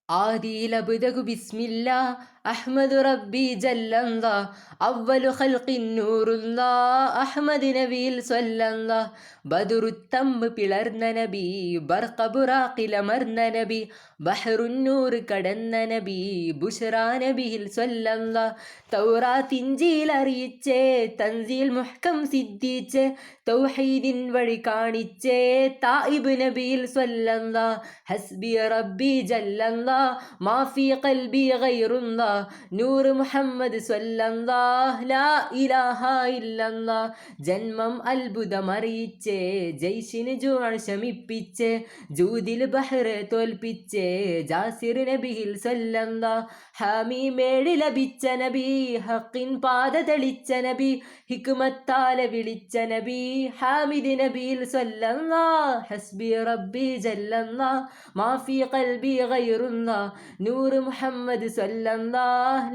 ആദിയിലബ്ദഹു ബിസ്മില്ലാ അഹ്മദു റബ്ബി ജല്ലല്ലാ അവ്വലു ഖൽഖിൻ നൂറുല്ലാ അഹ്മദ് നബിയിൽ സ്വല്ലല്ലാ ബദറുത്തമ്പ് പിളർന്ന നബി ബർഖബുറാഖിലമർന്ന നബി ബഹ്റുന്നൂർ കടന്ന നബി ബുശ്റാ നബിയിൽ സ്വല്ലല്ലാ തൗറാത്ത് ഇഞ്ചീൽ അറിയിച്ചേ തൻസീൽ മുഹ്കം സിദ്ധിച്ചേ തൗഹീദിൻ വഴി കാണിച്ചേ തായിബ് നബിയിൽ സ്വല്ലല്ലാ ഹസ്ബി റബ്ബി ജല്ലല്ലാ മാഫി ഖൽബി ഗൈറുല്ലാ നൂർ മുഹമ്മദ് സ്വല്ലല്ലാഹ് ലാ ഇലാഹ ഇല്ലല്ലാഹ് ജന്മം അത്ഭുതമറിയിച്ചേ ജയ്ഷിന് ജൂഅ് ശമിപ്പിച്ചേ ജൂദിൽ ബഹ്റ് തോൽപ്പിച്ചേ ജാസിർ നബിയിൽ സ്വല്ലല്ലാഹ് ഹമീമേഴ് ലഭിച്ച നബി ഹഖിൻ പാത തെളിച്ച നബി ഹിക്മത്താലെ വിളിച്ച നബി ഹാമിദ് നബിയിൽ സ്വല്ലല്ലാഹ് ഹസ്ബി റബ്ബി ജല്ലല്ലാഹ് മാഫി ഖൽബി ഗൈറുല്ലാഹ് നൂർ മുഹമ്മദ് സ്വല്ലല്ലാഹ്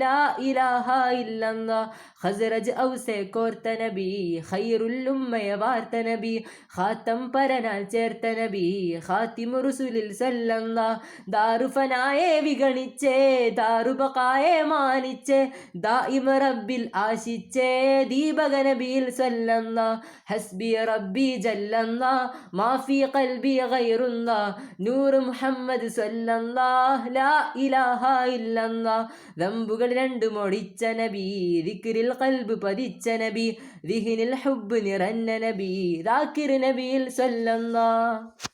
ലാ ഇലാഹ ഇല്ലല്ലാഹ് ഖസ്റജ് ഔസെ കോർത്ത നബി ഖൈറുൽ ഉമ്മയെ വാർത്ത നബി ഖാത്തം പരനാൽ ചേർത്ത നബി ഖാതിമു റസൂലിൽ സ്വല്ലല്ലാഹ് ദാറുഫനായെ വിഗണിച്ചേ ദാറുബഖായെ മാനിച്ചേ ദായിമ റബ്ബിൽ ആശിച്ചേ ദീപക നബിയിൽ സ്വല്ലല്ലാഹ് ഹസ്ബി റബ്ബി ജല്ലല്ലാഹ് മാഫി ഖൽബി ഗൈറുല്ലാഹ് നൂർ മുഹമ്മദ് സ്വല്ലല്ലാഹ് ലാ ഇലാഹ ഇല്ലല്ലാഹ് ദംബുകൾ രണ്ടും ഒടിച്ച നബി ദിക്റിൽ ഖൽബ് പതിച്ച നബി ദിഹിനിൽ ഹുബ്ബ് നിറഞ്ഞ നബി ദാക്കിർ നബിയിൽ സ്വല്ലല്ലാഹ്